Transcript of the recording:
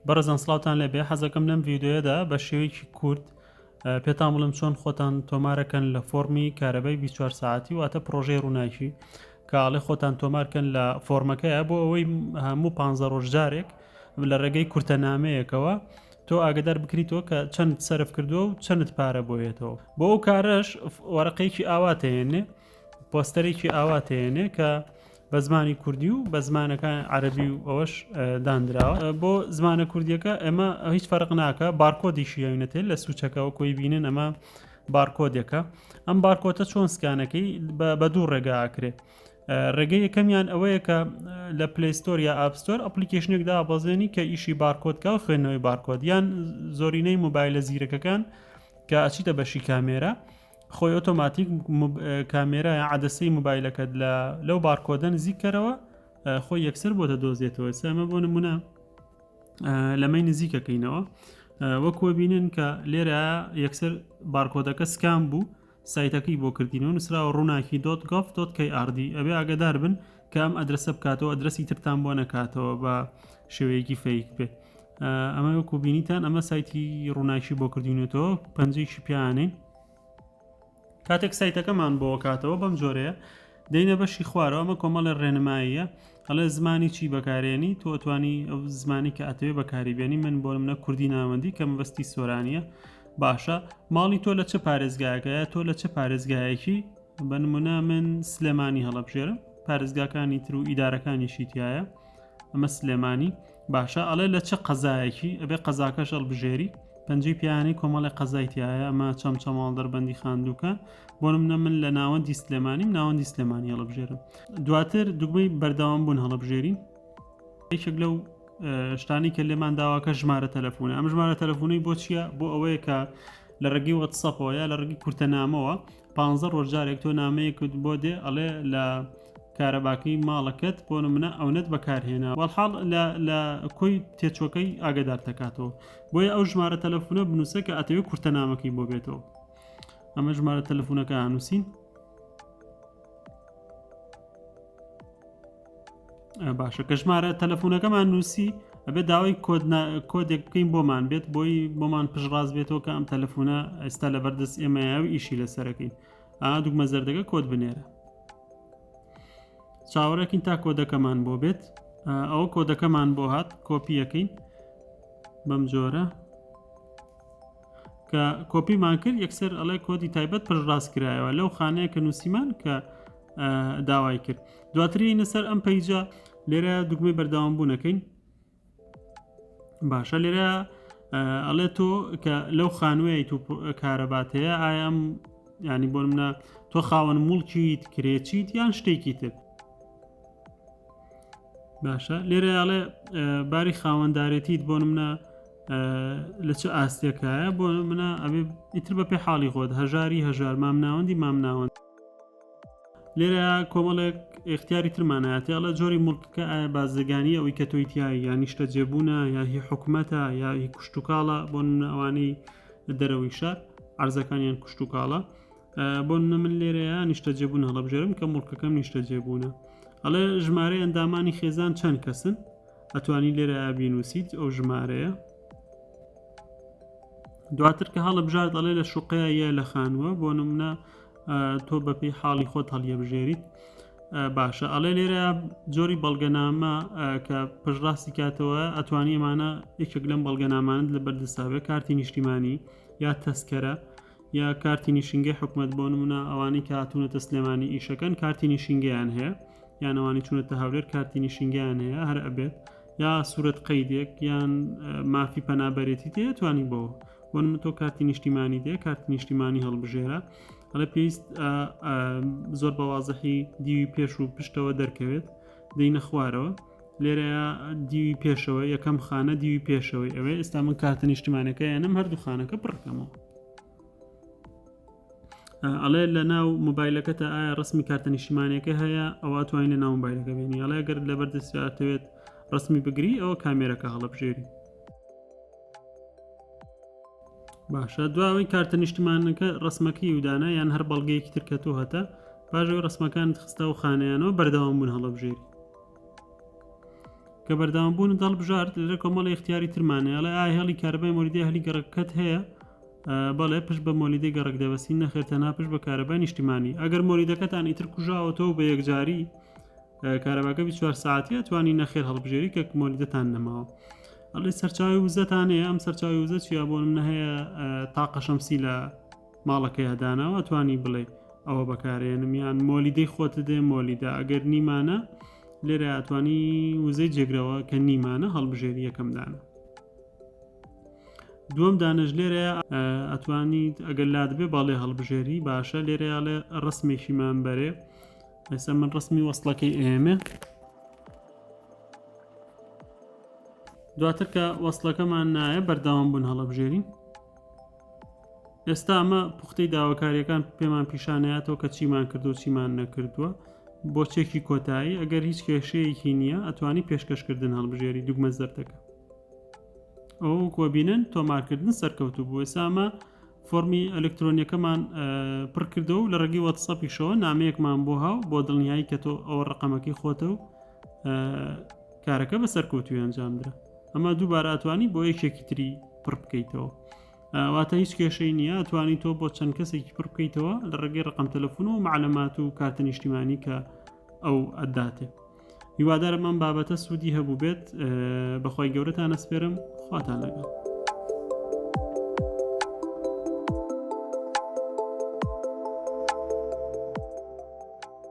بەڕێزان سڵاوتان لێبێ حەزەکەم لەم ڤیدیۆیەدا بە شێوەیەکی کورت پێتان بڵم چۆن خۆتان تۆمارەکەن لە فۆرمی کارەبای 24 ساعتی واتە پرۆژەی ڕووناکی کاڵێ خۆتان تۆمارکەن لە فۆرمەکەیە بۆ ئەوەی هەموو 15 ڕۆژ جارێک لە ڕێگەی کورتەنامەیەکەوە تۆ ئاگدار بکریتەوە کە چەند سەرف کردووە و چەندت پارە بۆیێتەوە بۆ ئەو کارەش وەرەقەیەکی ئاواتێنێ پۆستەرێکی ئاواتێنێ کە بە زمانی کوردی و بە زمانەکان عەرەبی و ئەوەش دانراوە بۆ زمانە کوردیەکە ئەمە هیچ فەرق ناکە بارکۆدیشی هێنێتێت لە سوچەکەەوە کۆی بینن ئەمە بارکۆدێکە ئەم بارکۆتە چۆن سکانەکەی بە دوو ڕێگە ئاکرێ ڕێگەی یەکەمیان ئەوەیە کە لە پلەیستۆر یا ئاپستۆر ئەپلیکیشنێکدا بەزێنی کە ئیشی بارکۆدکە و خوێندنەوەی بارکۆد یان زۆرینەی موبایلە زیرەکەکان کە ئەچیتە بەشی کامێرە خۆی ئۆتۆماتیک کامێرە عەدەسەی موبایلەکەت لەو بارکۆدە نزیکەرەوە خۆی یەکسەر بۆتە دۆزێتەوە ئەمە بۆ نمونە لەمەی نزیکەکەینەوە وەکوە بینن کە لێرە یەکسەر بارکۆدەکە سکان بوو سایتەکەی بۆ کردینەوە نووسراوە ڕووناکی .gov.kr ئەبێ ئاگدار بن کە ئەم ئەدرسە بکاتەوە ئەدرسی ترتان بۆ نەکاتەوە بە شێوەیەکی فەیک بێ ئەمە وەکو بینیتان ئەمە سایتی ڕووناکی بۆ کردینێتەوە پەنجەیشی پیانین کاتێک سایتەکەمان بۆ کاتەوە بەم جۆرەیە دەینە بەشی خوارەوە ئەمە کۆمەڵە ڕێنماییە ئەڵێ زمانی چی بەکارێنی تۆ توانی ئەو زمانی کە ئەتەوێ بەکاریبێنی من بۆ منە کوردی ناوەندی کە مەبەستی سۆرانیە باشە ماڵی تۆ لە چه پارێزگایەکەیە تۆ لە چه پارێزگایەکی بە نمونە من سلێمانی هەڵەبژێرم پارێزگاکانی تر و ئیدارەکانیشی تایە ئەمە سلێمانی باشە ئەڵێ لە چه قەزایەکی ئەبێ قەزاکەش هەڵبژێری پەنجەی پیانی کۆمەڵی قەزایتیایە ئەمە چەمچەماڵ دەربەندی خاندووکە بۆ منە من لە ناوەندی سلێمانیم ناوەندی سلێمانی هەڵبژێرم دواتر دوگمەی بەردەوام بوون هەڵبژێرین یەکێک لەو شتانی کە لێمان داواکە ژمارە تەلەفۆنە ئەم ژمارە تەلەفۆنەی بۆ چییە بۆ ئەوەیە کە لە ڕێگەی وەتسەپەوە یا لە ڕێگەی کورتەنامەوە 15 ڕۆژ جارێک تۆ نامەیەکت بۆ دێ ئەڵێ لە کارەباکەی ماڵەکەت بۆ منە ئەوەت بەکارهێنا وەڵحاڵ لە کۆی تێچۆکەی ئاگدار دەکاتەوە بۆیە ئەو ژمارە تەلەفۆنە بنووسە کە ئەتەوێت کورتەنامەکەی بۆ بێتەوە ئەمە ژمارە تەلەفۆنەکە هەنووسین باشە کە ژمارە تەلەفۆنەکەمان نووسی ئەبێت داوای کۆدێک بکەین بۆمان بێت بۆی بۆمان پشڕاست بێتەوە کە ئەم تەلەفۆنە ئێستا لە بەردەست ئێمەیاوی ئیشی لەسەرەکەین دوگمە زەردەکە کۆد بنێرە چاوەڕێکین تا کۆدەکەمان بۆ بێت ئەوە کۆدەکەمان بۆ هات کۆپیەکەین بەم جۆرە کە کۆپیمان کرد یەکسەر ئەڵێ کۆدی تایبەت پشڕاست کرایەوە لەو خانەیە کە نووسیمان کە داوای کرد دواتری نەسەر ئەم پەیجە لێرە دوگمەی بەردەوام بوونەکەین باشە لێرە ئەڵێ تۆ کە لەو خانووی تو کارەباتەیە ئایا ینی بۆ منە تۆ خاوەن موڵکیت کرێچیت یان شتێکی تر باشە لێرە ئەڵێ باری خاوەنددارێتیت بۆ منە لە چه ئاستێکایە بۆ منە ئەبێ ئیتر بە پێ حاڵی خۆت هەژاری هەژار مام ناوەندی مام ناوەند لێرە کۆمەڵێک اختیاری ترمانایەتی ئەڵە جۆری مڵکەکە ئایا بازرگانی ئەوەی کە تۆیتیایی یانی شتە جێبوونە یا هی حکومەتە یا هی کوشتتوکاڵە بۆ ئەوانەی دەرەوەی شار عرزەکانیان کوشتتوکاڵە بۆ من لێرەیە نیشتە جێبوون هەڵەبژێرم کە مڵکەکەم نیشتە جێبوونە ئەڵێ ژمارەی ئەندامانی خێزان چەند کەسن ئەتوانی لێرە بینوسیت ئەو ژمارەیە دواتر کە هەڵەبژارد ئەڵێ لە شوقەیە یە لە خانووە بۆ نمونە تۆ بەپێی حاڵی خۆت هەڵیەبژێریت باشە ئەڵێ لێرە جۆری بەڵگەنامە کە پشڕاستی کاتەوە ئەتوانی ئەمانە یەکێک لەم بەڵگەنامانت لە بەردەسابێت کارتی نیشتیمانی یا تەسکەرە یا کارتی نیشینگەی حکومەت بۆ نمونە ئەوانەی کە هاتوونەتە سلێمانی ئیشەکەن کارتی نیشینگەیان هەیە یان ئەوانی چوونەتە هەولێر کارتی نیشینگەیان هەیە هەر ئەبێت یا سوورەت قەیدێک یان مافی پەنابەرێتی تێ توانی بۆ من تۆ کارتی نیشتیمانی دێ کارتی نیشتیمانی هەڵبژێرە ئەڵێ پێویست زۆر بەوازەحی دیوی پێش و پشتەوە دەرکەوێت دەینە خوارەوە لێرەیە دیوی پێشەوە یەکەم خانە دیوی پێشەوەی ئەوێ ئێستا من کارتە نیشتیمانەکە یانم هەردوو خانەکە پڕکەمەوە ئەڵێ لە ناو مۆبایلەکەتە ئایا ڕسمی کارتە نیشتیمانەکە هەیە ئەوە توانین لە ناو مۆبایلەکە بینی ئەڵێ گەر لە بەردەستێت ڕسمی بگری ئەوە کامێرەکە هەڵەبژێری باشە دواوی کارتە نیشتیمانەکە ڕسمەکەی ودانە یان هەر بەڵگەیەکی ترکەتۆ هەتا پاژەوەی ڕسمەکان خستە و خانەیانەوە بەردەوام بوون هەڵەبژێری کە بەردەوامبوون دەڵبژارد لە کۆمەڵی اختیاری ترمانێ ئەڵێ ئای هێڵی کارەبای مۆلیدەی هەلی گەڕەکەت هەیە بەڵێ پشت بە مۆلیدەی گەڕک دەبەستی نەخێتەنا پشت بە کارەبای نیشتیمانی ئەگەر مۆلیدەکەتان ئیتر کوژاوەتەوە بە یەکجاری کارەباکە 24 ساعتی ئەتوانی نەخێر هەڵبژێری کە مۆلیدەتان نەماوە ئەڵێ سەرچاوی وزەتان هەیە ئەم سەرچاوی وزە چیا بۆ منە هەیە تاقە شەمسی لە ماڵەکەی هەداناوە ئەتوانی بڵێ ئەوە بەکارێنم یان مۆلیدەی خۆتە دێ مۆلیدا ئەگەر نیمانە لێرە ئەتوانی وزەی جێگرەوە کە نیمانە هەڵبژێری یەکەم دانە دووەم دانەژ لێرەیە ئەتوانیت ئەگەر لات بێ باڵێ هەڵبژێری باشە لێرەیاڵێ ڕسمێکیمان بەرێ ئێستا من ڕسمی وەسڵەکەی ئێمە دواتر کە وەسڵەکەمان نایە بەرداوام بوون هەڵبژێری ئێستا ئەمە پوختەی داواکاریەکان پێمان پیشانەیەتەوە کە چیمان کردو و چیمان نەکردووە بۆ چێکی کۆتایی ئەگەر هیچ کێشەیەکی نییە ئەتوانی پێشکەشکردن هەڵبژێری دوگمە زەردەکە ئەو کۆبینن تۆمارکردن سەرکەوتو بوو ئێسامە فۆرمی ئەلکترۆنیەکەمان پڕ کردەوە و لە ڕێگەی واتسەپیشەوە نامەیەکمان بۆ هاو بۆ دڵنیایی کە تۆ ئەوە ڕقەمەکەی خۆتە و کارەکە بە سەرکەوتوی ئەنجامدرا ئەمە دووبارە ئەتوانی بۆ یەکێکی تری پڕ بکەیتەوە واتە هیچ کێشەی نییە ئەتوانی تۆ بۆ چەند کەسێکی پڕ بکەیتەوە لە ڕێگەی ڕقم تەلەفۆن و معلومات و کارتە نیشتیمانی کە ئەو ئەداتێ هیوادارم ئەم بابەتە سوودی هەبوو بێت بەخوای گەورەتان ئەسپێرم خواتان لەگەڵ